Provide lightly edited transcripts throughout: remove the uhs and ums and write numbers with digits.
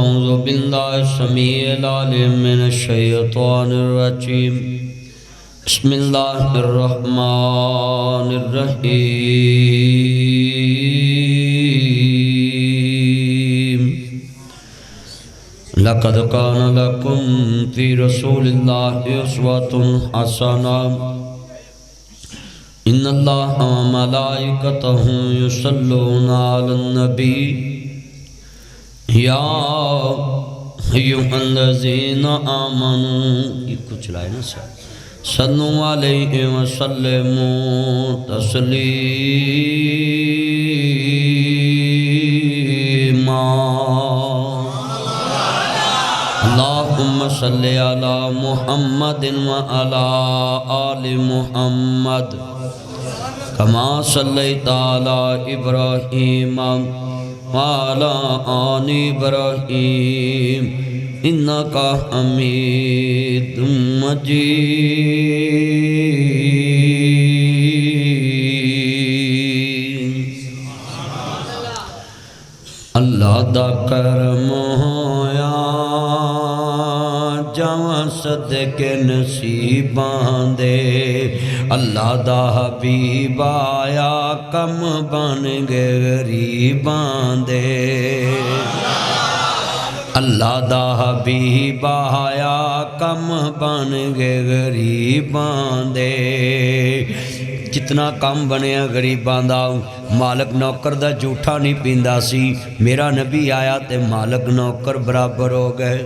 أعوذ بالله السميع العليم من الشيطان الرجيم بسم الله الرحمن الرحيم لقد كان لكم في رسول الله أسوة حسنة إن الله وملائكته يصلون على النبي يا أيها الذين آمنوا کچھ لائے نا صلوا علیہ وسلموا تسلیما اللهم صل على محمد وعلى آل محمد كما صليت على إبراهيم وعلى آل إبراهيم إنك حميد مجيد اللہ دا کرم ہویا جوان صدقے نصیباں دے اللہ دا حبیب آیا کم بن گے غریباں دے اللہ دا حبیب آیا کم بن گے غریباں دے جتنا کم بنیا غریباں دا مالک نوکر دا جھوٹا نہیں پیندا سی میرا نبی آیا تے مالک نوکر برابر ہو گئے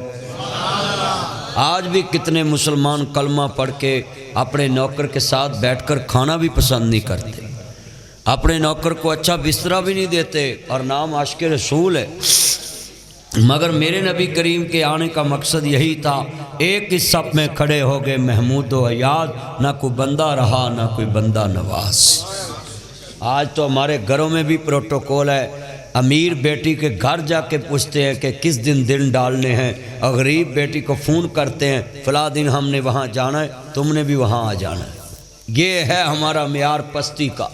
آج بھی کتنے مسلمان کلمہ پڑھ کے اپنے نوکر کے ساتھ بیٹھ کر کھانا بھی پسند نہیں کرتے اپنے نوکر کو اچھا بسترا بھی نہیں دیتے اور نام عاشق رسول ہے مگر میرے نبی کریم کے آنے کا مقصد یہی تھا ایک ہی صف میں کھڑے ہو گئے محمود و عیاد نہ کوئی بندہ رہا نہ کوئی بندہ نواز آج تو ہمارے گھروں میں بھی پروٹوکول ہے امیر بیٹی کے گھر جا کے پوچھتے ہیں کہ کس دن ڈالنے ہیں اور غریب بیٹی کو فون کرتے ہیں فلاں دن ہم نے وہاں جانا ہے تم نے بھی وہاں آ جانا ہے یہ ہے ہمارا معیار پستی کا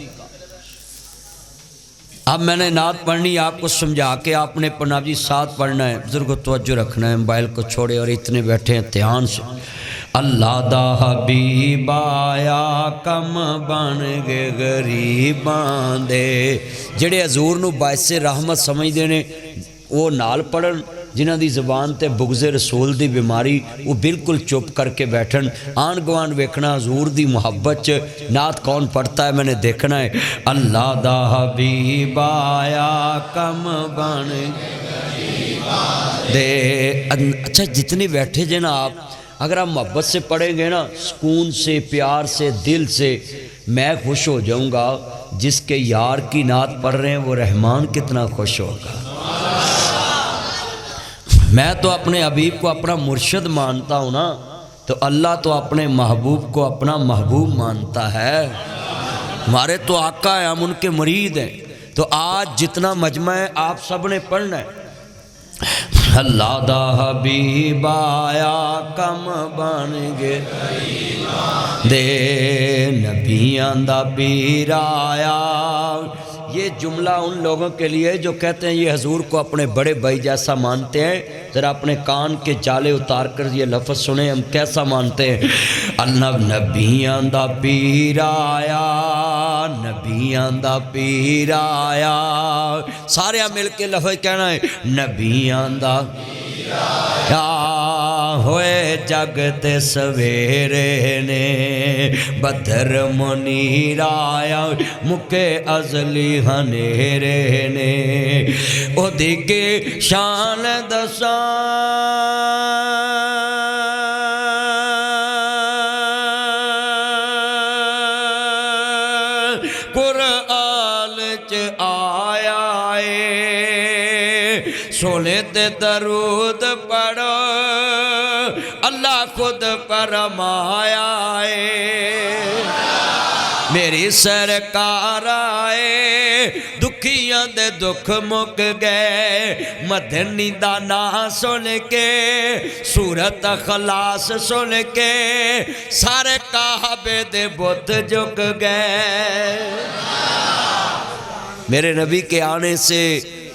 اب میں نے نعت پڑھنی آپ کو سمجھا کے آپ نے پناجی ساتھ پڑھنا ہے بزرگ کو توجہ رکھنا ہے موبائل کو چھوڑے اور اتنے بیٹھے ہیں دھیان سے اللہ دا حبیب آیا کم بن گے غریباں دے جڑے حضور نو باعث رحمت سمجھ دینے وہ نال پڑھن جنہ دی زبان تے بغض رسول دی بیماری وہ بالکل چپ کر کے بیٹھن آن گوان ویکھنا حضور دی محبت چ نعت کون پڑھتا ہے میں نے دیکھنا ہے اللہ دا حبیب آیا کم بن دے اچھا جتنے بیٹھے جے نا آپ اگر آپ محبت سے پڑھیں گے نا سکون سے پیار سے دل سے میں خوش ہو جاؤں گا جس کے یار کی نعت پڑھ رہے ہیں وہ رحمان کتنا خوش ہوگا میں تو اپنے حبیب کو اپنا مرشد مانتا ہوں نا تو اللہ تو اپنے محبوب کو اپنا محبوب مانتا ہے ہمارے تو آقا ہے ہم ان کے مرید ہیں تو آج جتنا مجمع ہے آپ سب نے پڑھنا ہے اللہ دا حبیب آیا کم بن گے دے نبیاں دا پیر آیا یہ جملہ ان لوگوں کے لیے جو کہتے ہیں یہ حضور کو اپنے بڑے بھائی جیسا مانتے ہیں ذرا اپنے کان کے جالے اتار کر یہ لفظ سنیں ہم کیسا مانتے ہیں اللہ نبیاں دا پیر آیا نبیاں دا پیر آیا سارے مل کے لفظ کہنا ہے نبیاں دا پیر آیا ہوئے جگ تے سویرے نے بدر منیر آیا مکے ازلی ہنیرے نے او دیکھے شان دسان قرآن چ آیا سونے تے درود پڑھو اللہ خود فرمایا میری سرکار آئے دکھیاں دے دکھ مک گئے مدنی دا نام سن کے سورت اخلاص سن کے سارے کعبے دے بت جھک گئے میرے نبی کے آنے سے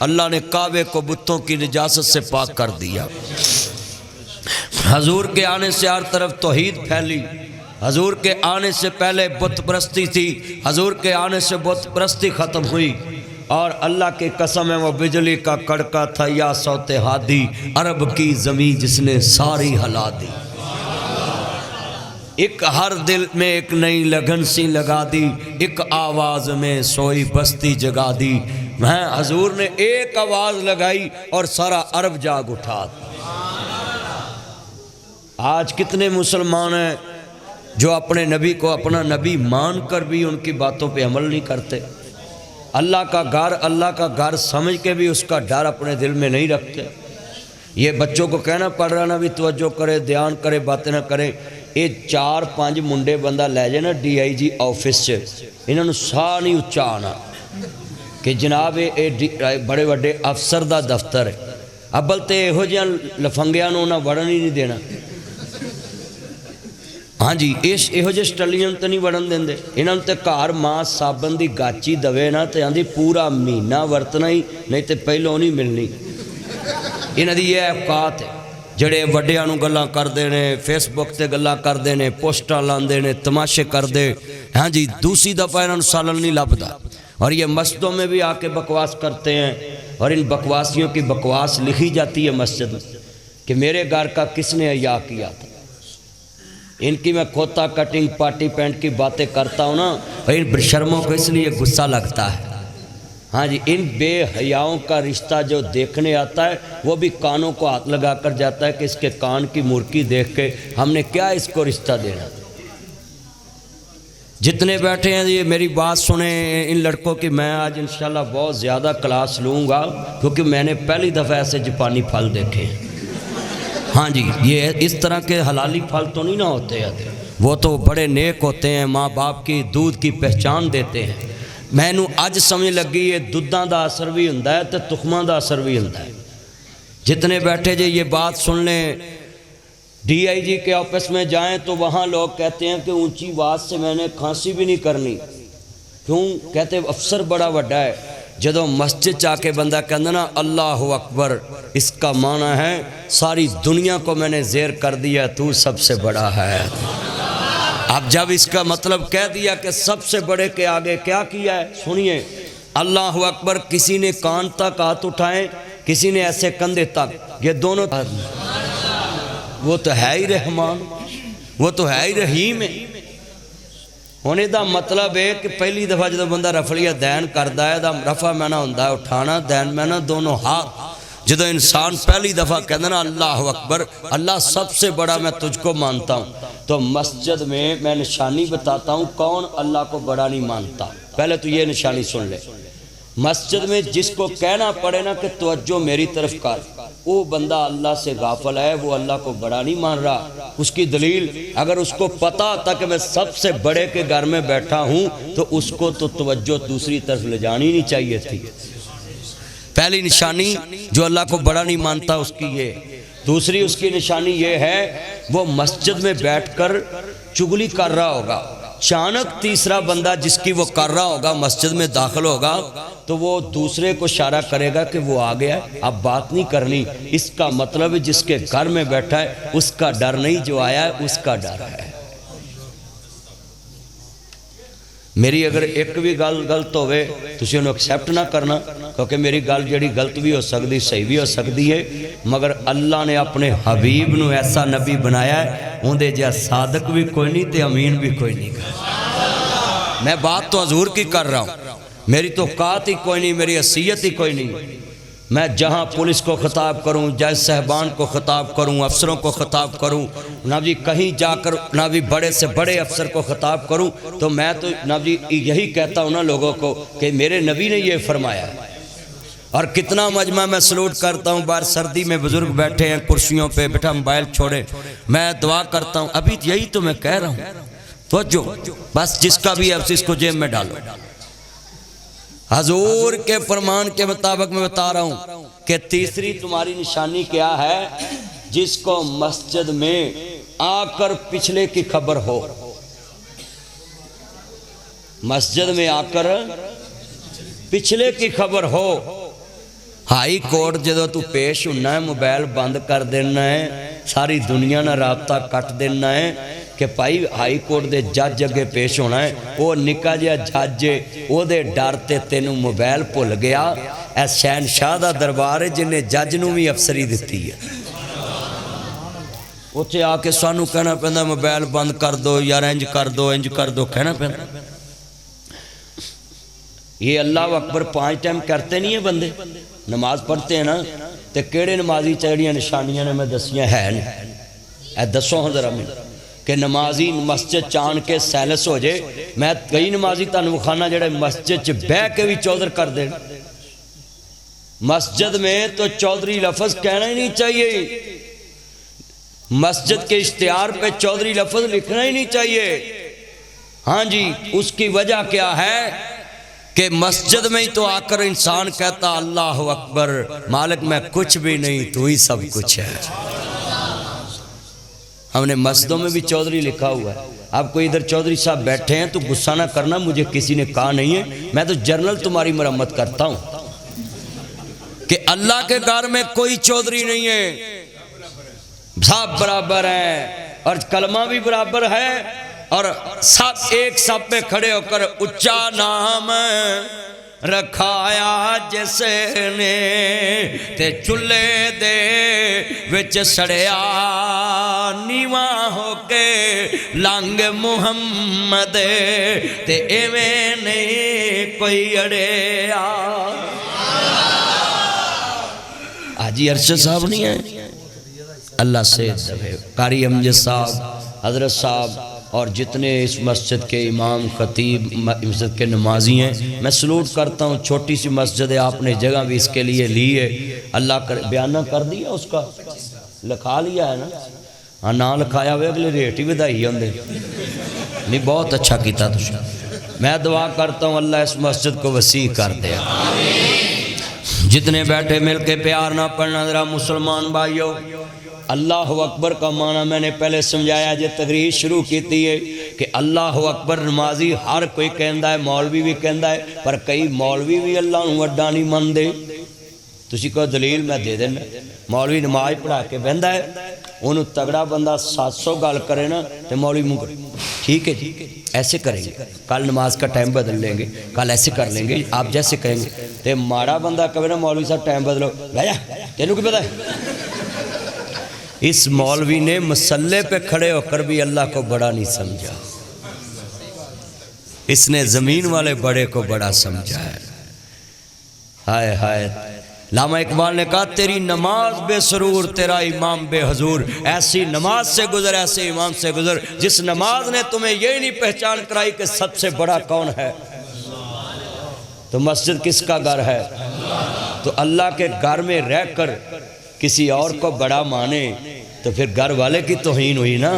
اللہ نے کعبے کو بتوں کی نجاست سے پاک کر دیا۔ حضور کے آنے سے ہر طرف توحید پھیلی، حضور کے آنے سے پہلے بت پرستی تھی، حضور کے آنے سے بت پرستی ختم ہوئی، اور اللہ کی قسم ہے وہ بجلی کا کڑکا تھا یا صوت ہادی، عرب کی زمین جس نے ساری ہلا دی، ایک ہر دل میں ایک نئی لگن سی لگا دی، ایک آواز میں سوئی بستی جگا دی۔ حضور نے ایک آواز لگائی اور سارا عرب جاگ اٹھا۔ آج کتنے مسلمان ہیں جو اپنے نبی کو اپنا نبی مان کر بھی ان کی باتوں پہ عمل نہیں کرتے، اللہ کا گھر سمجھ کے بھی اس کا ڈر اپنے دل میں نہیں رکھتے۔ یہ بچوں کو کہنا پڑ رہا نا بھی توجہ کرے، دھیان کرے، باتیں نہ کرے۔ یہ 4-5 منڈے بندہ لے جائے نا DIG آفس سے، انہوں نے سا نہیں اچھا آنا کہ جناب یہ بڑے بڑے افسر دا دفتر ہے، ابل تے یہو جہاں لفنگیاں نو نہ وڑن ہی نہیں دینا۔ ہاں جی، یہو جہے سٹلیاں تے نہیں وڑن دیں دے، انہوں نے تے گھر ماں صابن دی گاچی دوے نا تے آندھی پورا مہینہ ورتنا ہی، نہیں تے پہلوں نہیں ملنی۔ انہوں دی یہ اوقات ہے جڑے وڈیاں نو گلاں کر دینے، فیس بک تے گلاں کر دینے، پوسٹاں لان دینے، تماشے کر دے۔ ہاں جی، دوسری دفعہ انہوں نے سالن نہیں لبدا، اور یہ مسجدوں میں بھی آ کے بکواس کرتے ہیں، اور ان بکواسیوں کی بکواس لکھی جاتی ہے مسجد میں کہ میرے گھر کا کس نے حیا کیا تھا۔ ان کی میں کھوتا کٹنگ پارٹی پینٹ کی باتیں کرتا ہوں نا، اور ان شرموں کو اس لیے غصہ لگتا ہے۔ ہاں جی، ان بے حیاؤں کا رشتہ جو دیکھنے آتا ہے وہ بھی کانوں کو ہاتھ لگا کر جاتا ہے کہ اس کے کان کی مرکی دیکھ کے ہم نے کیا اس کو رشتہ دینا۔ جتنے بیٹھے ہیں یہ میری بات سنیں، ان لڑکوں کی میں آج انشاءاللہ بہت زیادہ کلاس لوں گا، کیونکہ میں نے پہلی دفعہ ایسے جاپانی پھل دیکھے ہیں۔ ہاں جی، یہ اس طرح کے حلالی پھل تو نہیں نہ ہوتے ہیں، وہ تو بڑے نیک ہوتے ہیں، ماں باپ کی دودھ کی پہچان دیتے ہیں۔ میں نو اج سمجھ لگی یہ دودھاں دا اثر بھی ہوندا ہے تے تخماں دا اثر بھی ہوندا ہے۔ جتنے بیٹھے جے یہ بات سن لیں، DIG کے آفس میں جائیں تو وہاں لوگ کہتے ہیں کہ اونچی آواز سے میں نے کھانسی بھی نہیں کرنی، کیوں؟ کہتے افسر بڑا وڈا ہے۔ جدوں مسجد جا کے بندہ کہندا نا اللہ اکبر، اس کا معنی ہے ساری دنیا کو میں نے زیر کر دیا، تو سب سے بڑا ہے۔ اب جب اس کا مطلب کہہ دیا کہ سب سے بڑے کے آگے کیا کیا ہے، سنیے، اللہ اکبر، کسی نے کان تک ہاتھ اٹھائیں، کسی نے ایسے کندھے تک، یہ دونوں، وہ تو ہے ہی رحمان، وہ تو ہے ہی رحیم ہے۔ ہونے دا مطلب ہے کہ پہلی دفعہ جب بندہ رفعیہ دین کردا ہے دا رفع میں نہ ہوندا ہے اٹھانا، دین میں نہ دونوں ہاتھ۔ جدو انسان پہلی دفعہ کہنا نا اللہ اکبر، اللہ سب سے بڑا، میں تجھ کو مانتا ہوں، تو مسجد میں نشانی بتاتا ہوں کون اللہ کو بڑا نہیں مانتا۔ پہلے تو یہ نشانی سن لے، مسجد میں جس کو کہنا پڑے نا کہ توجہ میری طرف کر، وہ بندہ اللہ سے غافل ہے، وہ اللہ کو بڑا نہیں مان رہا۔ اس کی دلیل، اگر اس کو پتا تھا کہ میں سب سے بڑے کے گھر میں بیٹھا ہوں تو اس کو تو توجہ دوسری طرف لے جانی نہیں چاہیے تھی۔ پہلی نشانی جو اللہ کو بڑا نہیں مانتا اس کی یہ۔ دوسری اس کی نشانی یہ ہے وہ مسجد میں بیٹھ کر چگلی کر رہا ہوگا، اچانک تیسرا بندہ جس کی وہ کر رہا ہوگا مسجد میں داخل ہوگا تو وہ دوسرے کو اشارہ کرے گا کہ وہ آ گیا ہے، اب بات نہیں کرنی۔ اس کا مطلب جس کے گھر میں بیٹھا ہے اس کا ڈر نہیں، جو آیا ہے اس کا ڈر ہے۔ میری اگر ایک بھی گل غلط ہوئے تسی انہوں ایکسیپٹ نہ کرنا، کیونکہ میری گل جڑی غلط بھی ہو سکتی صحیح بھی ہو سکتی ہے، مگر اللہ نے اپنے حبیب نو ایسا نبی بنایا ہے اندے جا صادق بھی کوئی نہیں تے امین بھی کوئی نہیں۔ میں بات تو حضور کی کر رہا ہوں، میری تو اوقات ہی کوئی نہیں، میری حیثیت ہی کوئی نہیں۔ میں جہاں پولیس کو خطاب کروں، جج صاحبان کو خطاب کروں، افسروں کو خطاب کروں، نہ بھی کہیں جا کر نہ بھی بڑے سے بڑے افسر کو خطاب کروں تو میں تو نہ بھی یہی کہتا ہوں نا لوگوں کو کہ میرے نبی نے یہ فرمایا ہے۔ اور کتنا مجمع میں سلوٹ کرتا ہوں، باہر سردی میں بزرگ بیٹھے ہیں کرسیوں پہ، بیٹھا موبائل چھوڑے، میں دعا کرتا ہوں، ابھی یہی تو میں کہہ رہا ہوں، توجہ، بس جس کا بھی ہے اس کو جیب میں ڈالو۔ حضور کے فرمان کے مطابق میں بتا رہا ہوں کہ تیسری تمہاری نشانی کیا ہے؟ جس کو مسجد میں آ کر پچھلے کی خبر ہو، مسجد میں آ کر پچھلے کی خبر ہو، ہائی کورٹ جدو تو پیش ہونا ہے موبائل بند کر دینا ہے ساری دنیا نہ رابطہ کٹ دینا ہے کہ بھائی ہائی کورٹ دے جج اگے پیش ہونا ہے وہ نکا جہا جج وہ دے ڈر تے تینوں موبائل بھول گیا اے شہنشاہ دا دربار ہے جنہیں جج نو بھی افسری دیتی ہے اتنے آ کے سانو کہنا پہندا موبائل بند کر دو یار انج کر دو کہنا پہندا یہ اللہ اکبر 5 ٹائم کرتے نہیں ہیں بندے نماز پڑھتے ہیں نا تو کیڑے نمازی چڑیاں نشانیاں نے میں دسیاں ہے نہیں اے دسو ہاں ذرا میں کہ نمازی مسجد چان کے سیلس ہو جائے میں کئی نمازی تانوں وکھانا جڑے مسجد چ بہ کے بھی چودھر کر دیں مسجد میں تو چودھری لفظ کہنا ہی نہیں چاہیے مسجد کے اشتہار پہ چودھری لفظ لکھنا ہی نہیں چاہیے ہاں جی اس کی وجہ کیا ہے کہ مسجد میں ہی تو آ کر انسان کہتا اللہ اکبر مالک میں کچھ بھی نہیں تو ہی سب کچھ ہے ہم نے مسجدوں میں بھی چودھری لکھا ہوا ہے آپ کوئی ادھر چودھری صاحب بیٹھے ہیں تو غصہ نہ کرنا مجھے کسی نے کہا نہیں ہے میں تو جنرل تمہاری مرمت کرتا ہوں کہ اللہ کے گھر میں کوئی چودھری نہیں ہے سب برابر ہیں اور کلمہ بھی برابر ہے اور سب ایک سب پہ کھڑے ہو کر اچا نام رکھایا جس نے تے چلے دے وچ سڑیا نیواں ہو کے لنگ محمد تے ایویں نہیں کوئی اڑیا حاجی ارشد صاحب نہیں ہیں اللہ سے قاری امجد صاحب حضرت صاحب اور جتنے اس مسجد کے امام خطیب مسجد کے نمازی ہیں میں سلوٹ کرتا ہوں چھوٹی سی مسجد ہے آپ نے جگہ بھی اس کے لیے لی ہے اللہ بیانہ کر دیا اس کا لکھا لیا ہے نا ہاں نہ لکھایا ہوئے اگلے ریٹ ہی بدائی ہوں دے نہیں بہت اچھا کیتا تو میں دعا کرتا ہوں اللہ اس مسجد کو وسیع کر دے جتنے بیٹھے مل کے پیار نہ پڑھنا ذرا مسلمان بھائیو اللہ اکبر کا معنی میں نے پہلے سمجھایا جے تقریر شروع کیتی ہے کہ اللہ اکبر نمازی ہر کوئی کہندا ہے مولوی بھی کہندا ہے پر کئی مولوی بھی اللہ نو وڈا نہیں من دے تسی کو دلیل میں دے دینا مولوی نماز پڑھا کے بہندا ہے انہوں تگڑا بندہ 700 گال کرے نا تو مولوی منہ کرے ٹھیک ہے جی ایسے کریں گے کل نماز کا ٹائم بدل لیں گے کل ایسے کر لیں گے آپ جیسے کہیں گے تو ماڑا بندہ کہے نا مولوی صاحب ٹائم بدلو بھایا تینوں کی پتہ ہے اس مولوی نے مسلح پہ کھڑے ہو کر بھی اللہ کو بڑا نہیں سمجھا اس نے زمین والے بڑے کو بڑا سمجھا ہے ہائے ہائے علامہ اقبال نے کہا تیری نماز بے سرور تیرا امام بے حضور ایسی نماز سے گزر ایسے امام سے گزر جس نماز نے تمہیں یہ نہیں پہچان کرائی کہ سب سے بڑا کون ہے تو مسجد کس کا گھر ہے تو اللہ کے گھر میں رہ کر کسی اور کو بڑا مانے تو پھر گھر والے کی توہین ہوئی نا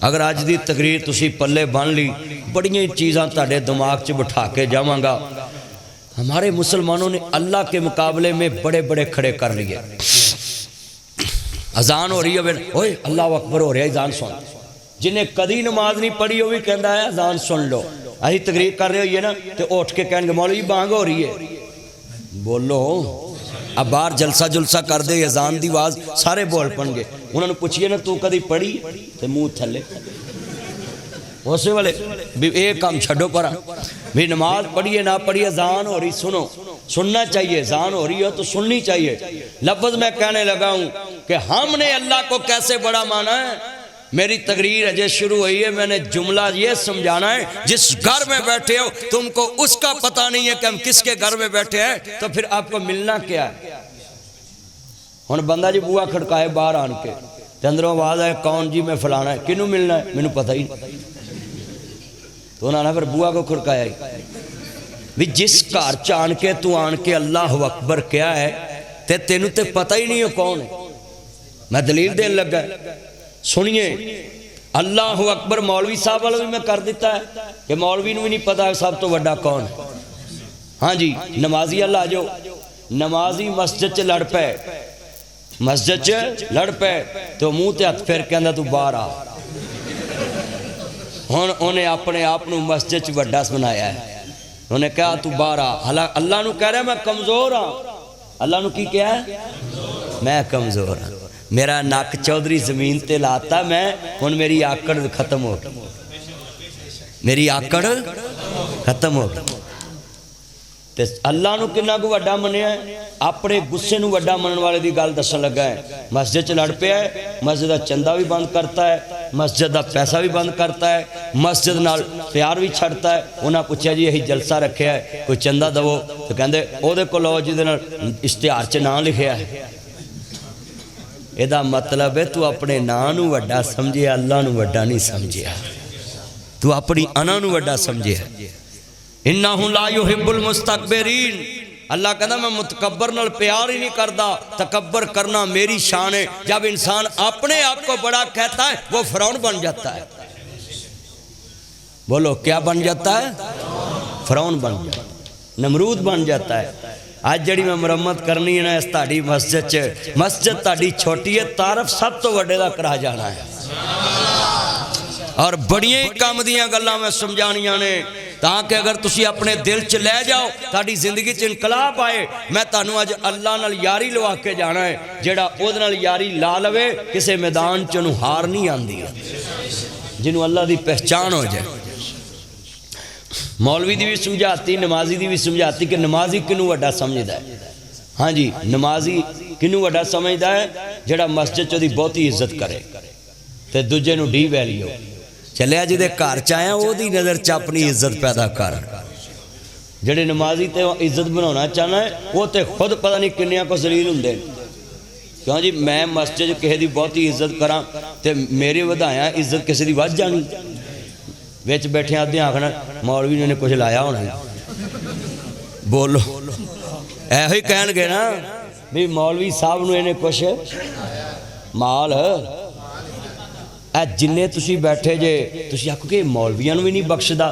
اگر آج دی تقریر تسی پلے بن لی بڑی چیزاں تاڑے دماغ چ بٹھا کے جاواں گا ہمارے مسلمانوں نے اللہ کے مقابلے میں بڑے بڑے کھڑے کر لیے اذان ہو رہی ہے اوئے اللہ اکبر ہو رہا ہے اذان سن جنہیں کدی نماز نہیں پڑھی وہ بھی کہندا ہے اذان سن لو اسی تقریر کر رہے ہوئے نا تو اٹھ کے کہیں گے مولوی بانگ ہو رہی ہے بولو اب باہر جلسہ جلسہ کر دے اذان دی آواز سارے بول پن گے انہوں نے پوچھئے نا تو کدی پڑھی تو منہ تھلے اسے والے بھی ایک کام چھڑو پرا بھی نماز پڑھیے نہ پڑھیے اذان ہو رہی سنو سننا چاہیے اذان ہو رہی ہو تو سننی چاہیے لفظ میں کہنے لگا ہوں کہ ہم نے اللہ کو کیسے بڑا مانا ہے میری تقریر اجے شروع ہوئی ہے میں نے جملہ یہ سمجھانا ہے جس گھر میں بیٹھے ہو تم کو اس کا پتہ نہیں ہے کہ ہم کس کے گھر میں بیٹھے ہیں تو پھر آپ کو ملنا کیا ہے ہن بندہ جی بوا کھڑکائے باہر آن کے تے اندروں آواز ہے کون جی میں فلانا ہے کنوں ملنا ہے مینوں پتہ ہی نہیں تو انہوں نے پھر بوا کو کھڑکایا ہی بھی جس گھر چ آن کے تو آن کے اللہ اکبر کیا ہے تے تینوں تے پتہ ہی نہیں ہو کون ہے میں دلیل دین لگا سنیے اللہ اکبر مولوی صاحب والا بھی میں کر دیتا ہے کہ مولوی نو بھی نہیں پتا سب تو بڑا کون ہے ہاں جی نمازی اللہ جو نمازی مسجد چ لڑ پے مسجد چ لڑ پے تو منہ تے ہاتھ پھیر کے تو باہر آ ہن انہیں اپنے آپ نو مسجد چ بڑا بنایا ہے انہوں نے کہا تو باہر آ. اللہ نو کہہ رہا میں کمزور ہاں. اللہ نو کی کہا ہے میں کمزور ہاں. میرا نک چودھری زمین تے لاتا میں ہن میری آکڑ ختم ہو گئی. میری آکڑ ختم ہو گئی. تے اللہ نو کنا کو وڈا منیا ہے. اپنے غصے نو وڈا منن والے دی گل دسن لگا ہے. مسجد چ لڑ پیا ہے, مسجد دا چندہ بھی بند کرتا ہے, مسجد دا پیسہ بھی بند کرتا ہے, مسجد نال پیار بھی چھڑتا ہے. انہاں پوچھا جی یہی جلسہ رکھیا ہے کوئی چندہ دو, تو کہندے او دے کول لو جے نال اشتہار چ نام لکھیا ہے. اے دا مطلب ہے تو اپنے نام نو وڈا سمجھے, اللہ نو وڈا نہیں سمجھیا. تو اپنی انا نو وڈا سمجھے. انہو لا یحب المستکبرین. اللہ کہتا میں متکبر نال پیار ہی نہیں کرتا. تکبر کرنا میری شان ہے. جب انسان اپنے آپ کو بڑا کہتا ہے وہ فرعون بن جاتا ہے. بولو کیا بن جاتا ہے؟ فرعون بن جاتا ہے, نمرود بن جاتا ہے. آج جڑی میں مرمت کرنی ہے نا اس تاڑی مسجد چ, مسجد تاڑی چھوٹی ہے, تعارف سب تو وڈے دا کرا جانا ہے. اور بڑیاں ہی کام دیاں گلاں میں سمجھانیاں نے تاکہ اگر تسی اپنے دل چ لے جاؤ تاڑی زندگی چ انقلاب آئے. میں تانوں اج اللہ نال یاری لوا کے جانا ہے. جیڑا اودے نال یاری لا لوے کسے میدان چ نو ہار نہیں آندی, جنوں اللہ دی پہچان ہو جائے. مولوی دی بھی سمجھاتی, نمازی دی بھی سمجھاتی کہ نمازی کنوں وڈا سمجھدا ہے. ہاں جی, نمازی کنوں وڈا سمجھدا ہے جیڑا مسجد چ دی بہتی عزت کرے تے دوجے نو ڈی ویلیو. چلے جی دے گھر چ آیا وہ دی نظر چ اپنی عزت پیدا کر. جڑے نمازی تے عزت بنانا چاہنا ہے وہ تے خود پتہ نہیں کنیاں کو ذلیل ہوندے. کیوں جی میں مسجد کسی دی بہتی عزت کراں تے میری ودایا عزت کسی دی ود جانی. وچ بیٹھے آدھے آکھنا مولوی نے کچھ لایا ہونا. بولو ایہو ہی کہن گے نا بھی مولوی صاحب نو انہیں کچھ مال. جنہیں تسی بیٹھے جے تسی آکھو کہ مولویاں نو بھی نہیں بخشدا,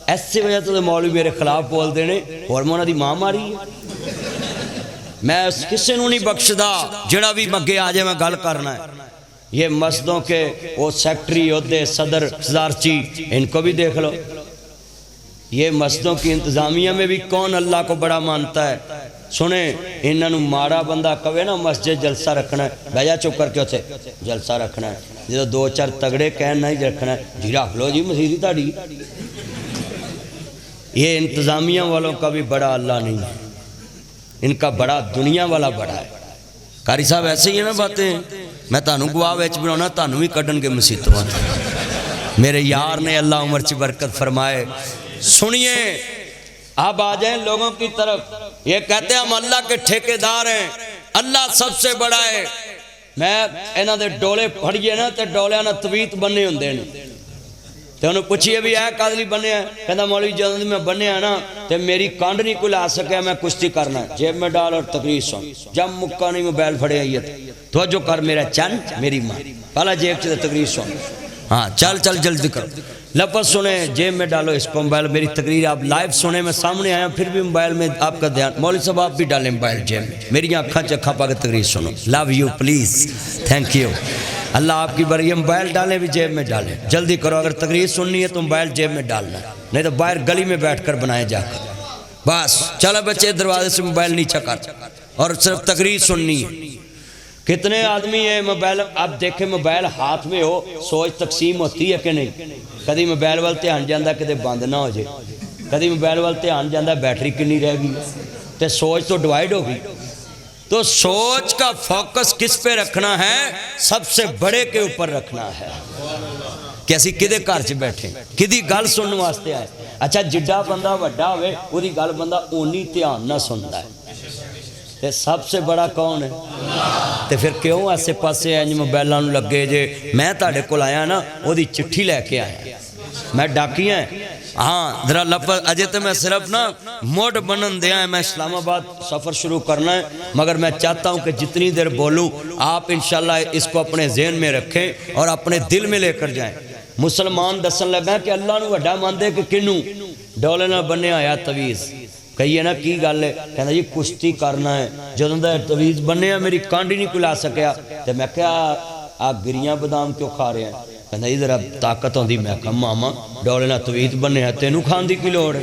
ایسے وجہ تو مولوی میرے خلاف بول دینے اور میں انہاں دی ماں ماری ہے. میں کسے نو نہیں بخشدا, جڑا بھی مگے آ جائے میں گل کرنا ہے. یہ مسجدوں کے وہ سیکٹری عہدے صدر صدارچی ان کو بھی دیکھ لو. یہ مسجدوں کی انتظامیہ میں بھی کون اللہ کو بڑا مانتا ہے. سنیں انہوں ماڑا بندہ کہے نا مسجد جلسہ رکھنا ہے, بیجا چپ کر کے ہوتے جلسہ رکھنا ہے. جب دو چار تگڑے کہنا ہی رکھنا ہے جی رکھ لو جی مسیدی تاڑی. یہ انتظامیہ والوں کا بھی بڑا اللہ نہیں ہے, ان کا بڑا دنیا والا بڑا ہے. قاری صاحب ایسے ہی ہے نا باتیں. میں تانوں گواہ ویچ بناؤنا تانوں بھی کڈن کے مسیتوں. میرے یار نے اللہ عمر چی برکت فرمائے. سنیے اب آ جائیں لوگوں کی طرف. یہ کہتے ہیں ہم اللہ کے ٹھیکیدار ہیں, اللہ سب سے بڑا ہے. میں انہاں دے ڈولے پھڑیے نا تے ڈولے نا تویت بننے ہوندے نے. تے انہوں پوچھئے بھی ہے قادری بننے ہیں, کہتا مولوی جلد میں بننے ہیں نا تے میری کانڈ نہیں کوئی لا سکے, میں کشتی کرنا ہے جیب میں ڈال اور تقریر سن. جب مکہ نہیں موبائل پھڑے آئیت تو جو کر میرا چند میری ماں پہلا جیب چلے تقریر سن. ہاں چل چل جلدی کر, لفظ سنیں جیب میں ڈالو اس کو موبائل. میری تقریر آپ لائیو سنیں, میں سامنے آیا پھر بھی موبائل میں آپ کا دھیان. مولوی صاحب آپ بھی ڈالیں موبائل جیب میں, میری آنکھاں چکھا پا کے تقریر سنو. Love you please, thank you. اللہ آپ کی بر یہ موبائل ڈالیں بھی جیب میں ڈالیں. جلدی کرو, اگر تقریر سننی ہے تو موبائل جیب میں ڈالنا, نہیں تو باہر گلی میں بیٹھ کر بنائے جا کر. بس چلو بچے دروازے سے موبائل نیچے کر اور صرف تقریر سننی ہے. کتنے آدمی ہیں موبائل, آپ دیکھیں موبائل ہاتھ میں ہو سوچ تقسیم ہوتی ہے کہ نہیں. کدی موبائل وال دھیان جاندہ کدے بند نہ ہو جائے, کدی موبائل وال دھیان جاندہ بیٹری کنی رہ گئی, تے سوچ تو ڈیوائیڈ ہو گئی. تو سوچ کا فوکس کس پہ رکھنا ہے؟ سب سے بڑے کے اوپر رکھنا ہے. کیسی کدے گھر چ بیٹھے کدی گل سننے واسطے آئے. اچھا جڈا بندہ وڈا ہوئے وہی گل بندہ اونی دھیان نہ سنتا ہے. تے سب سے بڑا کون ہے؟ تے پھر کیوں ایسے پاسے انج موبائلاں نوں لگے جے؟ میں تہاڈے کول آیا نا او دی چٹھی لے کے آیا, میں ڈاکیاں ہیں. ہاں ذرا لفظ اجے تے میں صرف نا موڈ بنن دیا ہے. میں اسلام آباد سفر شروع کرنا ہے, مگر میں چاہتا ہوں کہ جتنی دیر بولوں آپ انشاءاللہ اس کو اپنے ذہن میں رکھیں اور اپنے دل میں لے کر جائیں. مسلمان دسن لگا کہ اللہ نو وڈا ماندے کہ کنوں ڈولے نہ بننے آیا تویز. کہیے نا کی گل ہے, کہنا جی کشتی کرنا ہے. جدوں دا تویز بننے میری کانڈی نہیں کوئی لا سکیا. تے میں کہا آپ گریاں بادام کیوں کھا رہے ہیں؟ کہنا ادھر اب طاقت ہوندی. میں کہا ماما ڈولے نہ تویز بننے ہیں تینوں کھان دی کی لوڑ ہے؟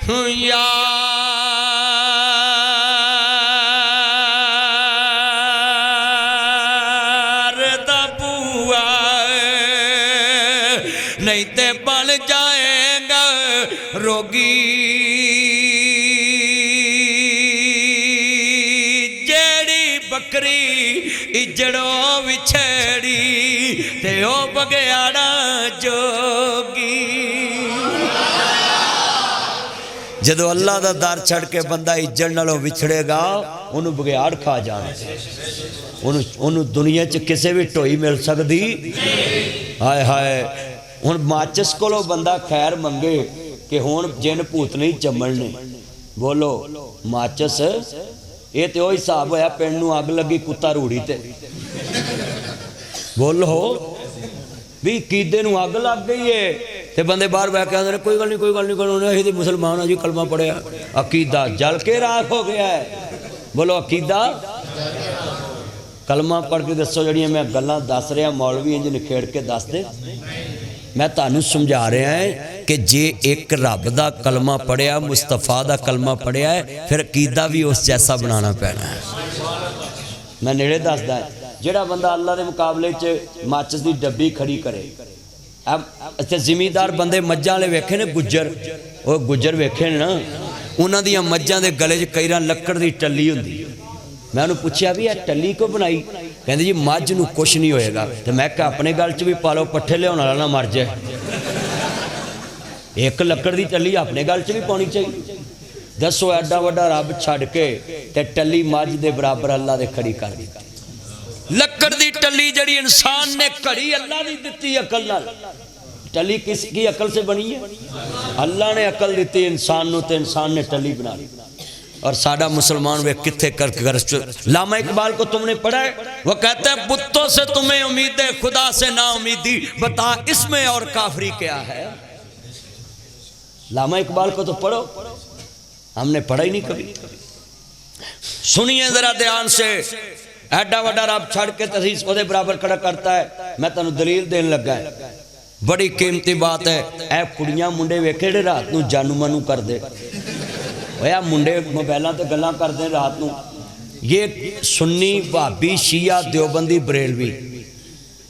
یار دا بوا نہیں تے بن جائے گا روگی جیڑی بکری اجڑوں وچھڑی تے او بگیاڑا جوگی جدو اللہ دا دار چھڑ کے بندہ اجڑ نالوں وچھڑے گا انہوں بگیاڑ کھا جانا انہوں دنیا چ کسے بھی ٹوئی مل سکتی ہائے ہائے ہن ماچس کولو بندہ خیر منگے کہ ہون جن پوت نہیں چمڑنے بولو ماچس یہ تو وہی حساب ہویا پینڈ نوں اگ لگی کتا روڑی تے بولو بھی عقیدے نوں اگ لگ گئی ہے تے بندے باہر بیٹھ کے آندے کوئی گل نہیں انہوں نے تے مسلمان جی کلمہ پڑھیا عقیدہ جل کے راکھ ہو گیا ہے بولو عقیدہ کلمہ پڑھ کے دسو جڑیاں میں گلاں دس رہا مولوی انج نکھیڑ کے دس دے میں تانوں سمجھا رہا ہے کہ جے ایک رب دا کلمہ پڑھیا مصطفیٰ دا کلمہ پڑھیا ہے پھر عقیدہ بھی اس جیسا بنانا پینا ہے میں نیڑے دس دا ہے جڑا بندہ اللہ دے مقابلے چ ماچس دی ڈبی کھڑی کرے اب زمیندار بندے مجھاں لے ویکھے نے گجر ویکھے نا انہاں دیاں مجھاں دے گلے چ کئی راں لکڑ دی ٹلی ہوندی میں انہوں پوچھیا بھی یہ ٹلی کو بنائی کہندے جی مجھ نو کچھ نہیں ہوئے گا تو میں کہا اپنے گل چ بھی پالو پٹھے لے ہونا نہ مر جائے ایک لکڑ دی ٹلی اپنے گل چ بھی پانی چاہیے دسو ایڈا وڈا رب چھڑ کے تے ٹلی مجھ دے برابر اللہ دے کھڑی کر دی لکڑ دی ٹلی جڑی انسان نے کھڑی اللہ دی دتی عقل نال ٹلی کس کی عقل سے بنی ہے اللہ نے عقل دیتی انسان نو تے انسان نے ٹلی بنا لی اور سادہ مسلمان وہ کتھے کر علامہ اقبال کو تم نے پڑھا ہے وہ کہتا ہے بتوں سے تمہیں امید ہے خدا سے نا امیدی بتا اس میں اور کافری کیا ہے علامہ اقبال کو تو پڑھو ہم نے پڑھا ہی نہیں کبھی سنیے ذرا دھیان سے ایڈا وڈا رب چھڑ کے تحسیس کو دے برابر کھڑا کرتا ہے میں تانوں دلیل دین لگا ہے بڑی قیمتی بات ہے اے کڑیاں منڈے ویکھے ڈے رات نو جانو منو کر دے ویا منڈے موبائلاں تے گلاں کر دیں رات نو یہ سنی وہابی شیعہ دیوبندی بریلوی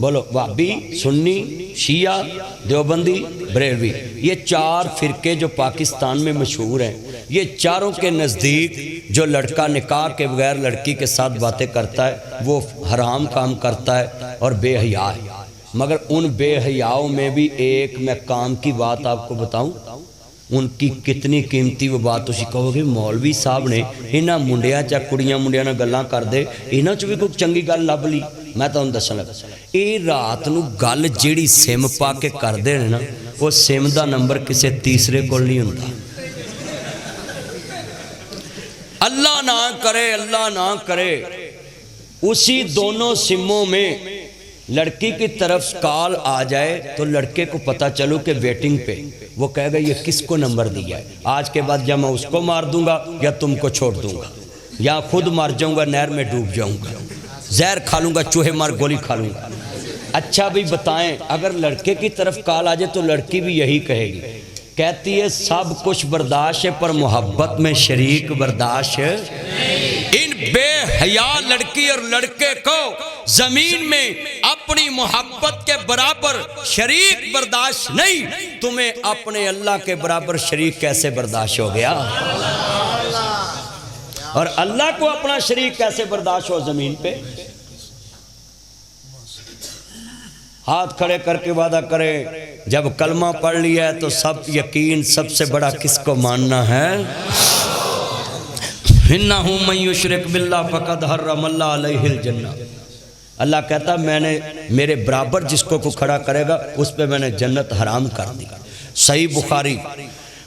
بولو وہابی سنی شیعہ دیوبندی بریلوی یہ چار فرقے جو پاکستان میں مشہور ہیں یہ چاروں کے نزدیک جو لڑکا نکاح کے بغیر لڑکی کے ساتھ باتیں کرتا ہے وہ حرام کام کرتا ہے اور بے حیا ہے مگر ان بے حیاؤں میں بھی ایک میں کام کی بات آپ کو بتاؤں ان کی کتنی قیمتی وہ بات اسی کہو گے مولوی صاحب نے انہاں منڈیاں چا کڑیاں منڈیاں نہ گلاں کر دے انہاں چ بھی کوئی چنگی گل لب لی میں تانوں دسن لگا اے رات نو گل جیڑی سم پا کے کر دے نا وہ سم دا نمبر کسے تیسرے کول نہیں ہوندا اللہ نہ کرے اسی دونوں سموں میں لڑکی کی طرف کال آ جائے تو لڑکے کو پتہ چلو کہ ویٹنگ پہ وہ کہے گا یہ کس کو نمبر دیا ہے آج کے بعد یا میں اس کو مار دوں گا یا تم کو چھوڑ دوں گا یا خود مار جاؤں گا نہر میں ڈوب جاؤں گا زہر کھا لوں گا چوہے مار گولی کھا لوں گا اچھا بھی بتائیں اگر لڑکے کی طرف کال آ جائے تو لڑکی بھی یہی کہے گی کہتی ہے سب کچھ برداشت ہے پر محبت میں شریک برداشت ہے ان بے حیا لڑکی اور لڑکے کو زمین میں اپنی محبت کے برابر شریک برداشت نہیں تمہیں اپنے اللہ کے برابر شریک کیسے برداشت ہو گیا اور اللہ کو اپنا شریک کیسے برداشت ہو زمین پہ ہاتھ کھڑے کر کے وعدہ کرے جب کلمہ پڑھ لیا ہے تو سب یقین سب سے بڑا کس کو ماننا ہے انہو من یشرک باللہ فقد حرم اللہ علیہ الجنہ اللہ کہتا میں نے میرے برابر جس کو کھڑا کرے گا اس پہ میں نے جنت حرام کر دی صحیح بخاری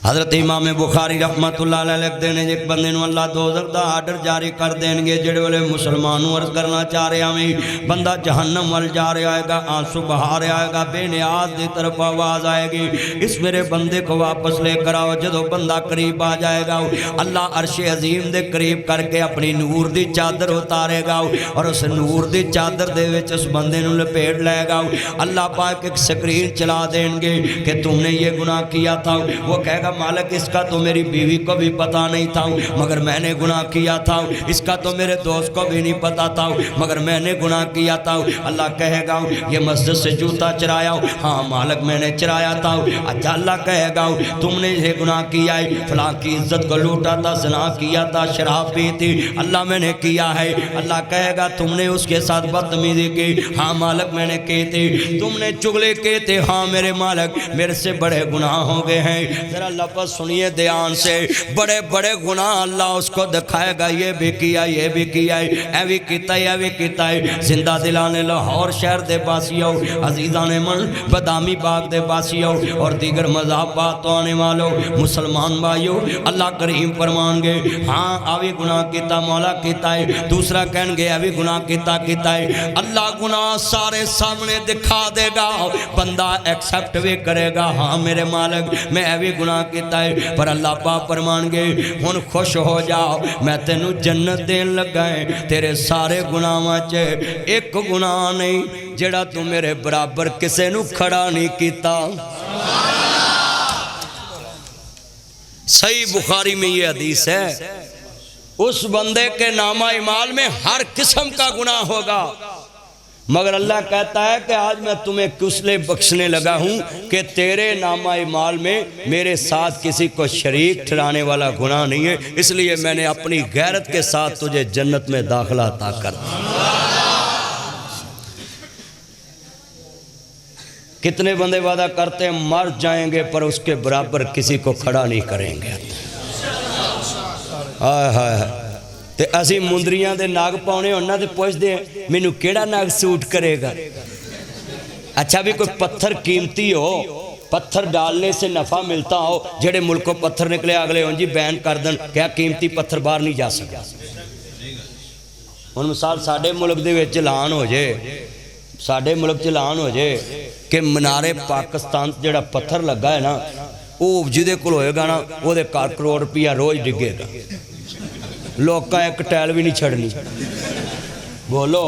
حضرت امام بخاری رحمت اللہ علیہ لکھ دینے ایک بندے نو اللہ دوزخ دا آرڈر جاری کر دینگے جڑے والے مسلمانوں عرض کرنا چاہ رہے ہمیں بندہ جہنم وال جا رہے آئے گا آنسو بہا رہے آئے گا بے نیاز دی طرف آواز آئے گی اس میرے بندے کو واپس لے کر آؤ جدو بندہ قریب آ جائے گا اللہ عرش عظیم دے قریب کر کے اپنی نور دی چادر اتارے گا اور اس نور دی چادر دے وچ اس بندے نو لپیٹ لے گا اللہ پاک ایک سکرین چلا دیں گے کہ تم نے یہ گناہ کیا تھا وہ کہے گا مالک اس کا تو میری بیوی کو بھی پتہ نہیں تھا مگر میں نے گناہ کیا تھا، اس کا تو میرے دوست کو بھی نہیں پتہ تھا مگر میں نے گناہ کیا تھا۔ اللہ کہے گا یہ مسجد سے جوتا چرایا، ہاں مالک میں نے چرایا تھا۔ اچھا اللہ کہے گا تم نے یہ گناہ کیا ہے، فلاں کی عزت کو لوٹا تھا، زنا کیا تھا، شراب پی تھی، اللہ میں نے کیا ہے۔ اللہ کہے گا تم نے اس کے ساتھ بدتمیزی کی، ہاں مالک میں نے کی تھی۔ تم نے چغلے کی تھی، ہاں میرے مالک میرے سے بڑے گناہ ہو گئے ہیں۔ ذرا لفظ سنیے دھیان سے، بڑے بڑے گناہ اللہ اس کو دکھائے گا، یہ بھی کیا، یہ بھی کیا ہے، اے بھی کیتا ہے، اے بھی کیتا ہے۔ زندہ دلانے لاہور شہر دے باسیوں، عزیزان من بدامی باغ دے باسیوں اور دیگر مذہب بات آنے والوں مسلمان بھائیوں، اللہ کریم فرمان گے ہاں آوی گناہ کیتا مولا کیتا ہے، دوسرا کہن گے آوی گناہ کیتا ہے۔ اللہ گناہ سارے سامنے دکھا دے گا، بندہ ایکسپٹ بھی کرے گا، ہاں میرے مالک میں آوی گناہ کیتا ہے، پر اللہ پاک فرمان گے ہن خوش ہو جاؤ میں تینوں جنت دین لگا ہے، تیرے سارے گناہاں چ ایک گناہ نہیں جڑا تو میرے برابر کسے نو کھڑا نہیں کیتا۔ صحیح بخاری میں یہ حدیث ہے، اس بندے کے نامہ اعمال میں ہر قسم کا گناہ ہوگا مگر اللہ کہتا ہے کہ آج میں تمہیں کس لئے بخشنے لگا ہوں کہ تیرے نامہ اعمال میں میرے ساتھ کسی کو شریک ٹھہرانے والا گناہ نہیں ہے، اس لیے میں نے اپنی غیرت کے ساتھ تجھے جنت میں داخلہ عطا کر دیا۔ کتنے بندے وعدہ کرتے ہیں مر جائیں گے پر اس کے برابر کسی کو کھڑا نہیں کریں گے۔ تے اسی مندریاں دے ناگ پاؤنے انہاں دے پوچھ دے مینوں کیڑا ناگ سوٹ کرے گا۔ اچھا بھی کوئی پتھر قیمتی ہو، پتھر ڈالنے سے نفع ملتا ہو، جڑے ملک کو پتھر نکلے اگلے ہوں جی بین کر دن کیا قیمتی پتھر باہر نہیں جا سکا۔ ہن مثال ساڈے ملک دے وچ اعلان ہو جائے، ساڈے ملک چ اعلان ہو جائے کہ منارے پاکستان جڑا پتھر لگا ہے نا وہ جدے کول ہوئے گا نا وہ دے کروڑ روپیہ روز ڈگے گا، لوگ کا ایک ٹیل بھی نہیں چھڑنی، بولو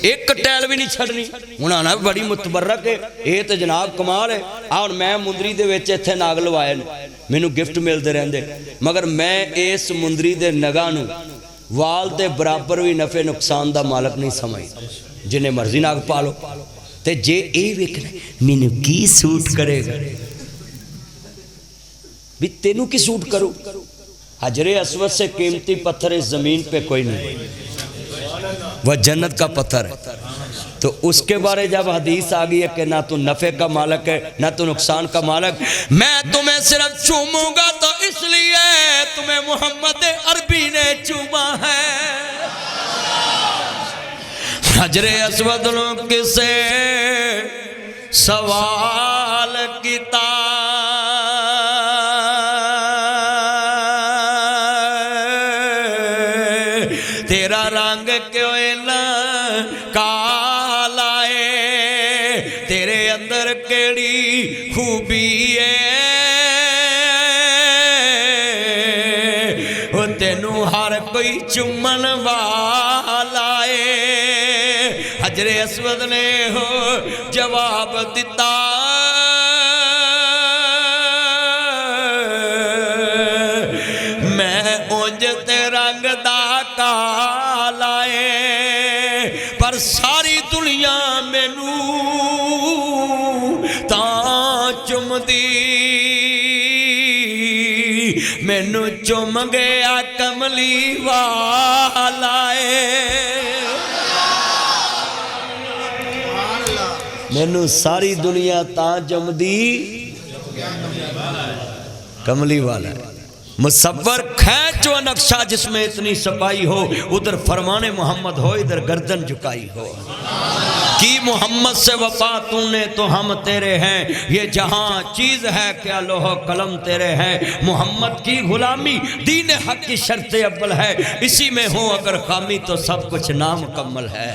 ایک ٹیل بھی نہیں چھڑنی۔ انہاں نے بڑی متبرک ہے، یہ تو جناب کمال ہے۔ اور میں مندری دے وچ ایتھے ناگ لوائے مینوں گفٹ ملتے رہندے مگر میں اس مندری دے نگاہ نوں وال دے برابر بھی نفع نقصان دا مالک نہیں سمجھدا، جنہیں مرضی ناگ پالو تے جے اے ویکھنا مینوں کی سوٹ کرے گا بھی تینوں کی سوٹ کرو۔ حجر اسود سے قیمتی پتھر اس زمین پہ کوئی نہیں، وہ جنت کا پتھر ہے۔ تو اس کے بارے جب حدیث آگئی ہے کہ نہ تو نفع کا مالک ہے نہ تو نقصان کا مالک، میں تمہیں صرف چوموں گا تو اس لیے تمہیں محمد عربی نے چوما ہے۔ حجر اسود لوگ سے سوال کیتا تیرا رنگ کیوں کالا ہے، تیرے اندر کیڑی خوبی ہے، وہ تینوں ہر کوئی چومن والا ہے۔ حجر اسود نے ہو جواب دیتا میں اونج تے رنگ دا کالا ہے پر ساری دنیا مینوں تاں چم دی، مینوں چم گیا کملی والا ہے، مینوں ساری دنیا تاں چم دی کملی والا ہے۔ مصور کھینچو نقشہ جس میں اتنی صفائی ہو، ادھر فرمان محمد ہو ادھر گردن جھکائی ہو، کی محمد سے وفا تو نے تو ہم تیرے ہیں، یہ جہاں چیز ہے کیا لوح قلم تیرے ہیں، محمد کی غلامی دین حق کی شرط اول ہے، اسی میں ہوں اگر خامی تو سب کچھ نامکمل ہے۔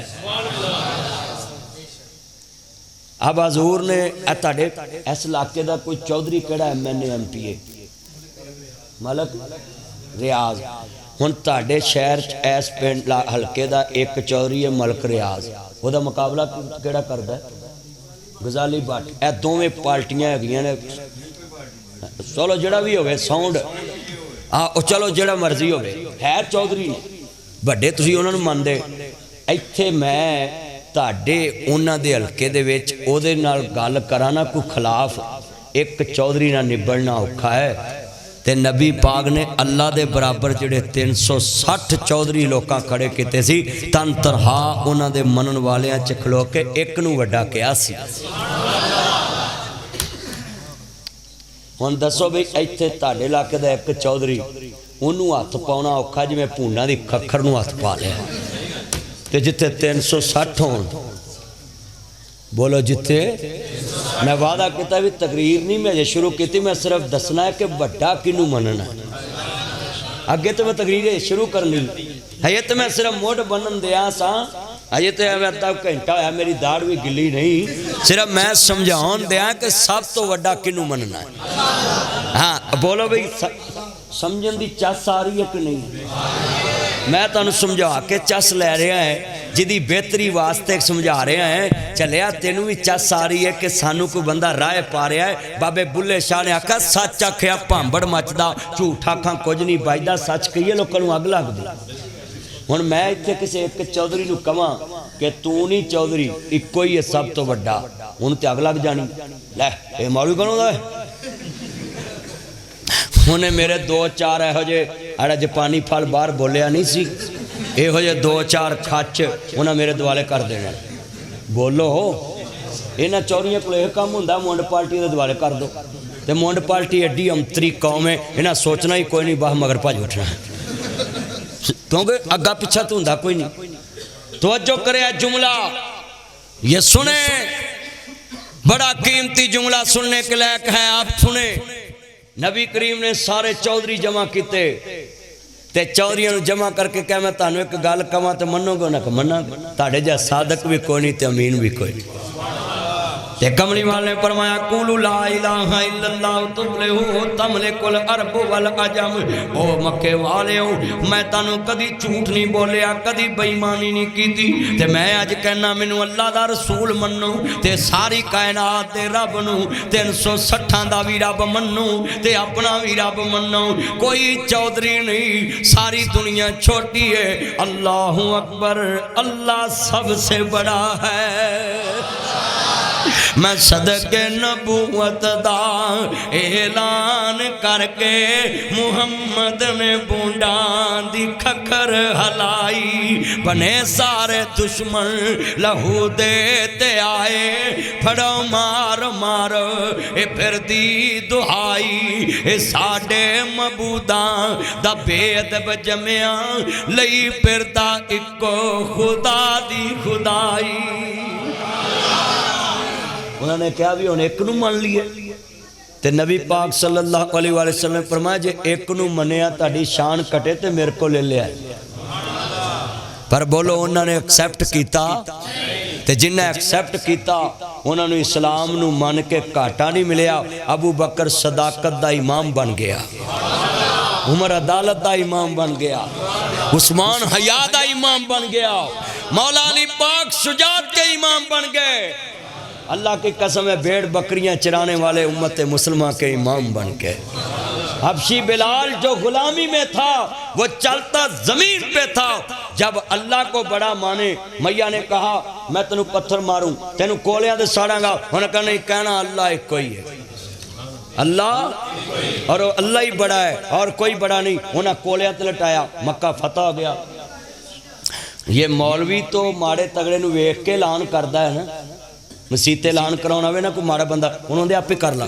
اب حضور نے اتاڑے اس علاقے دا کوئی چودھری کیڑا ہے میں نے ایم پی اے ملک ریاض، ہن تاڑے شہر ایس پینڈ ہلکے دا ایک چودھری ہے ملک ریاض، وہ دا مقابلہ کیڑا کردا ہے غزالی بٹ، اے دوویں پارٹیاں گئیاں نے چلو جڑا بھی ہوئے ساؤنڈ چلو جڑا مرضی ہوئے ہے چودھری بڑے تسی انہوں نے مان دے ایتھے میں تاڑے انہاں دے حلقے دے ویچ او دے نال گال کرانا کو خلاف ایک چودھری نہ نبڑنا اوکھا ہے تے نبی پاک نے اللہ دے برابر جڑے 360 چودھری لوکاں کھڑے کیتے سی تن ترہا انہاں دے منن والیاں چکھلو کے ایک نو وڈا کیا سی ہن دسو بھئی ایتھے تاڑے علاقے دا ایک چودھری انہوں ہاتھ پاؤنا اوکھا جی میں پونا دی کھکھر نو ہاتھ پا لیا تے جتے 360 ہون بولو جتے میں وعدہ کیتا بھی تقریر نہیں میں یہ شروع کیتی میں صرف دسنا ہے کہ بڑا کنو مننا اگے تو میں تقریر شروع کرنی ہے یہ تو میں صرف موڑ بنن دیا سا یہ تو میں تب گھنٹہ ہے میری داڑ بھی گلی نہیں صرف میں سمجھاؤں دیا کہ سب تو وڈا کنو مننا ہے ہاں بولو بھئی سمجھن دی چس آ رہی ہے کہ نہیں میں تو انہوں سمجھا کے چس لے رہے ہیں جدی بہتری واسطے سمجھا رہے ہیں چلیا تینوں بھی چس آ رہی ہے کہ سانو کوئی بندہ رائے پا رہا ہے بابے بلے شاہ نے آکھا سچ آکھیا پامبڑ مچدا جھوٹا کھاں کچھ نہیں بجدا سچ کہیے لوگوں نوں اگ لگ دی ہن میں ایتھے کسے ایک چودھری نوں کہاں کہ تو نہیں چودھری اکو ہی ہے سب تو وڈا ہن تے اگ لگ جانی لے اے مولوی کون ہوندا ہے انہیں میرے 2-4 ایہو جے اڑا جپانی پھل باہر بولیا نہیں سی ایہو جے 2-4 کھچ انہیں میرے دوالے کر دینے بولو انہیں چوریاں کو ایک کام ہوندہ مونڈ پارٹی دے دوالے کر دو تے مونڈ پارٹی ایڈی امتری قوم ہے انہیں سوچنا ہی کوئی نہیں باہ مگر پاج اٹھنا ہے کیونکہ اگا پچھا تو ہوندہ کوئی نہیں توجہ کرے جملہ یہ سنیں بڑا قیمتی جملہ سننے کے لائق ہے آپ سنیں نبی کریم نے سارے چودھری جمع کیتے تے چودھریاں نو جمع کر کے کہا میں تانوں ایک گل کہاں تے منو گے نہ کہ منا تاڑے جا صادق بھی کوئی نہیں تے امین بھی کوئی نہیں تے کملی والے نے فرمایا قولوا لا الہ الا اللہ تفلحوا تملک العرب والعجم او مکے والےو میں تانوں کدی جھوٹ نہیں بولیا کدی بے ایمانی نہیں کیتی تے میں اج کہنا مینوں اللہ دا رسول منو تے ساری کائنات دے رب نو 360 دا وی رب منو تے اپنا وی رب منو کوئی چودھری نہیں ساری دنیا چھوٹی ہے اللہ اکبر اللہ سب سے بڑا ہے میں صدق نبوت دا اعلان کر کے محمد نے بونڈان دی کھکھر ہلائی بنے سارے دشمن لہو دیتے آئے پھڑو مار مار اے پھر دی دعائی اے ساڑے مبودان دا بید بجمعہ لئی پھر دا اکو خدا دی خدائی انہوں نے کہا بھی انہیں ایک نو مان لیے تے نبی پاک صلی اللہ علیہ وسلم نے فرمایا جے ایک نو منیا تاڑی شان کٹے تے میرے کو لے لے آئے پر بولو انہوں نے ایکسیپٹ کیتا تے جنہ ایکسیپٹ کیتا انہوں نے اسلام نو مان کے کاٹا نہیں ملیا ابو بکر صداقت دا امام بن گیا عمر عدالت دا امام بن گیا عثمان حیا دا امام بن گیا مولا علی پاک شجاعت کے امام بن گئے اللہ کی قسم ہے بھیڑ بکریاں چرانے والے امت مسلمہ کے امام بن کے حبشی بلال جو غلامی میں تھا وہ چلتا زمین پہ تھا جب اللہ کو بڑا مانے میاں نے کہا میں تینوں پتھر ماروں تینوں کولیاں دے ساڑاں گا انہوں نے کہا نہیں کہنا اللہ ایک کوئی ہے اللہ اور اللہ ہی بڑا ہے اور کوئی بڑا نہیں انہوں نے کولیاں تے لٹایا مکہ فتح ہو گیا یہ مولوی تو ماڑے تگڑے نو ویکھ کے اعلان کردا ہے نا مسیتے اعلان کراؤنا ہوئے نا کوئی مارا بندہ انہوں نے آپ ہی کر لا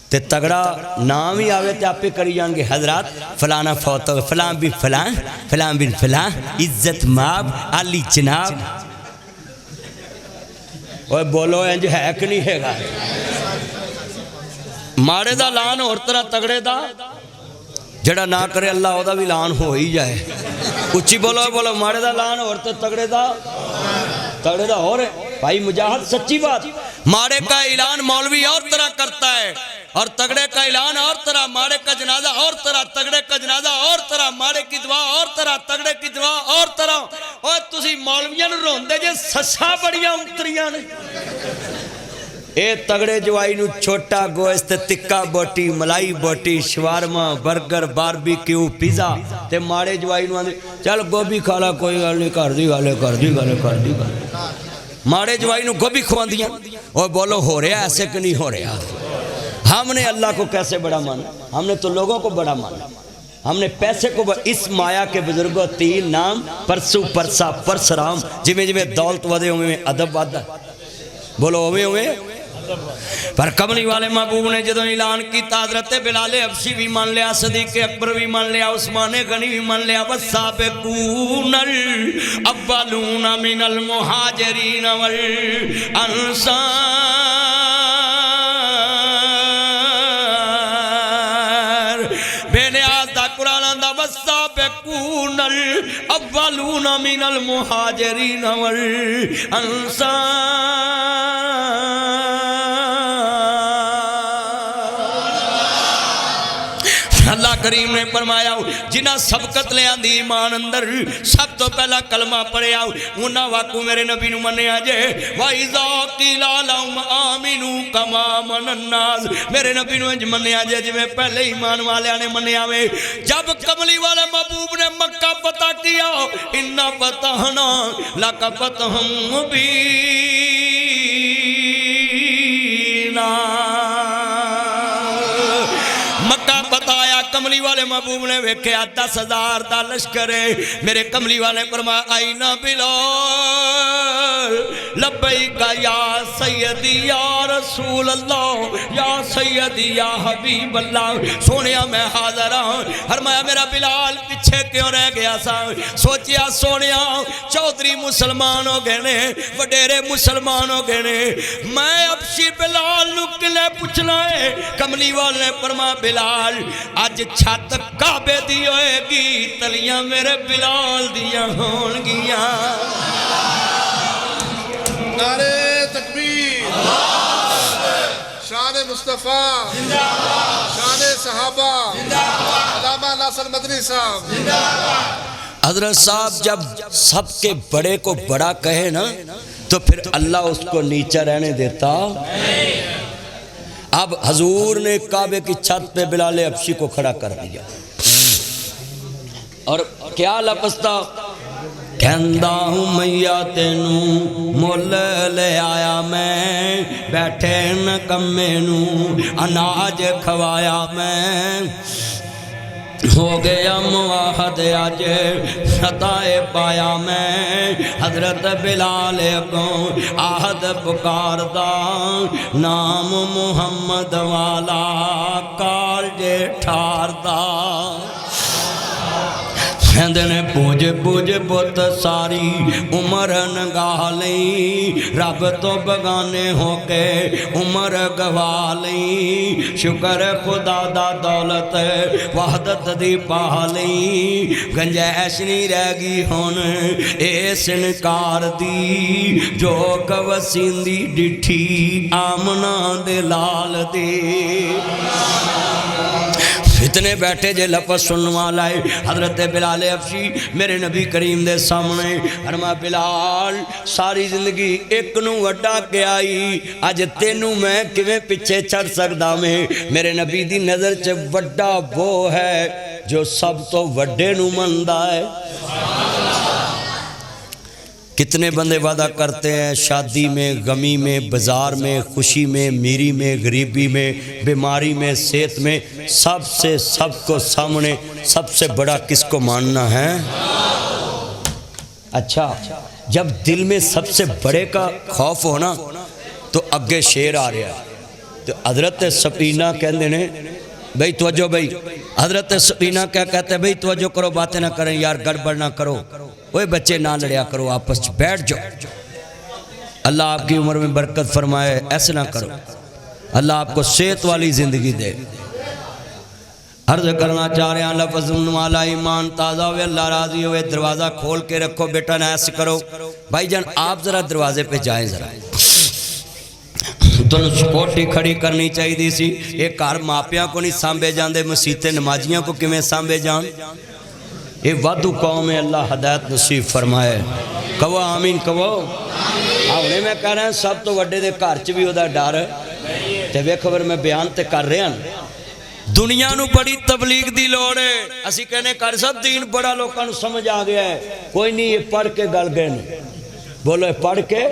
تے تگڑا نام ہی آوے تے آپ ہی کری جان گے حضرات فلانا فوت ہو فلان بن فلان فلان بن فلان عزت ماب علی جناب اوہ بولو انج ہے کہ نہیں ہے گا مارے دا لان اور طرح تگڑے دا جڑا نہ کرے اللہ او دا بھی لان ہو ہی جائے اچھی بولو مارے دا لان اور تگڑے دا ہو رہے بھائی مجاہد سچی بات مارے کا اعلان مولوی اور طرح کرتا ہے اور تگڑے کا اعلان اور طرح مارے کا جنازہ اور طرح تگڑے کا جنازہ اور طرح مارے کی دعا اور طرح تگڑے کی دعا اور طرح اور تسی مولویاں نو روندے جے سسا بڑیاں اتریاں نے اے تگڑے جوائی نو چھوٹا گوشت تکا بوٹی ملائی بوٹی شوارما برگر باربیکیو پیزا تے ماڑے جوائی نو آندے چل گوبھی کھالا کوئی گل نہیں کر دی گل ماڑے جوائی نو گوبھی کھوان دیا اور بولو ہو رہا ایسے کہ نہیں ہو رہا ہم نے اللہ کو کیسے بڑا مانا ہم نے تو لوگوں کو بڑا مانا ہم نے پیسے کو اس مایا کے بزرگوں 3 نام پرسو پرسا پرسرام جویں دولت ودے ہوئے ادب ودا بولو ہوئے پر کملی والے محبوب نے جدوں اعلان کیتا حضرت بلال حبشی بھی مان لیا صدیق اکبر بھی مان لیا عثمان غنی بھی مان لیا والسابقون الاولون من المہاجرین والانصار بے نیاز دا قرآن آندا والسابقون الاولون من المہاجرین والانصار اللہ کریم نے فرمایا جنہ سبقت لے آندی ایمان اندر سب تو پہلا کلمہ پڑھے آؤ انہاں واقعو میرے نبی نو منے آجے وَإِذَا قِيلَ لَهُمْ آمِنُوا كَمَا آمَنَ النَّاسُ میرے نبی نو انج منے آجے جی میں پہلے ایمان والے نے منے آوے جب کملی والے محبوب نے مکہ فتح کیا اِنَّا فَتَحْنَا لَكَ فَتْحًا مُبِينًا مکہ بتایا کملی والے محبوب نے ویکھیا 10,000 دا لشکر ہے میرے کملی والے فرمایا آئینہ بلال لبیک یا سیدی یا رسول اللہ یا سیدی یا حبیب اللہ سونیا میں حاضر ہوں فرمایا میرا بلال پیچھے کیوں رہ گیا سا سوچیا سونیا چودھری مسلمان ہو گئے نے وڈیرے مسلمان ہو گئے نے میں حبشی بلال نو کلے پوچھنا ہے کملی والے نے فرمایا بلال آج چھت کعبے دی ہوئے گی تلیاں میرے بلال دیاں ہون گیاں نعرہ تکبیر شان مصطفیٰ شان صحابہ علامہ ناصر مدنی صاحب حضرت صاحب جب سب کے بڑے کو بڑا کہے نا تو پھر اللہ اس کو نیچا رہنے دیتا اب حضور نے کعبے کی چھت پہ بلال حبشی کو کھڑا کر دیا اور کیا لفظ تھا کہندہ ہوں میاں تینوں مول لے آیا میں بیٹھے نکمے نوں اناج کھوایا میں ہو گیا معاہد آج فتح پایا میں حضرت بلال کو آہد پکاردہ نام محمد والا کالجے ٹھاردہ نے پوج پوج بت ساری عمر نگاہ لئی رب تو بگانے ہو کے عمر گواہ لئی شکر خدا دا دولت وحدت دی پاہ لئی گنجائش نہیں رہ گی ہون اس انکار دی جو کوسین دی ڈٹھی آمنہ دے لال دے اتنے بیٹھے جے لفظ سنوا لائے حضرت بلال حبشی میرے نبی کریم دے سامنے فرمایا بلال ساری زندگی ایک نو وڈا کے آئی اج تینوں میں کیویں پیچھے چڑھ سکدا میں میرے نبی دی نظر چ وڈا وہ ہے جو سب تو وڈے نو مندا ہے کتنے بندے وعدہ کرتے ہیں شادی میں غمی میں بازار میں خوشی میں میری میں غریبی میں بیماری میں صحت میں سب کو سامنے سب سے بڑا کس کو ماننا ہے اچھا جب دل میں سب سے بڑے کا خوف ہونا تو اگے شیر آ رہا ہے تو حضرت سفینہ کہندے نے بھئی توجہ بھئی حضرت سفینہ کیا کہتے ہیں بھئی توجہ کرو باتیں نہ کریں یار گڑبڑ نہ کرو اوے بچے نہ لڑیا کرو آپس بیٹھ جاؤ اللہ آپ کی عمر میں برکت فرمائے ایسے نہ کرو اللہ آپ کو صحت والی زندگی دے عرض کرنا چاہ رہے ہیں لفظ والا ایمان تازہ ہوئے اللہ راضی ہوئے دروازہ کھول کے رکھو بیٹا نہ ایسے کرو بھائی جان آپ ذرا دروازے پہ جائیں ذرا تو سپورٹی کھڑی کرنی چاہیے دی سی ایک کار ماپیاں کو نہیں سامبے جان دے مسیطے نمازیاں کو کمیں سامبے جان یہ وعدو قوم ہے اللہ ہدایت نصیب فرمائے کہو آمین کہو ہنے میں کہہ رہا ہوں سب تو وڈے دے گھر چ بھی وہدا ڈر تے ویکھو پھر میں بیان تے کر رہا ہوں دنیا نو بڑی تبلیغ دی لوڑ ہے اسی کہنے کر سب دین بڑا لوکاں نو سمجھ آ گیا ہے کوئی نہیں یہ پڑھ کے گل گئے بولو پڑھ کے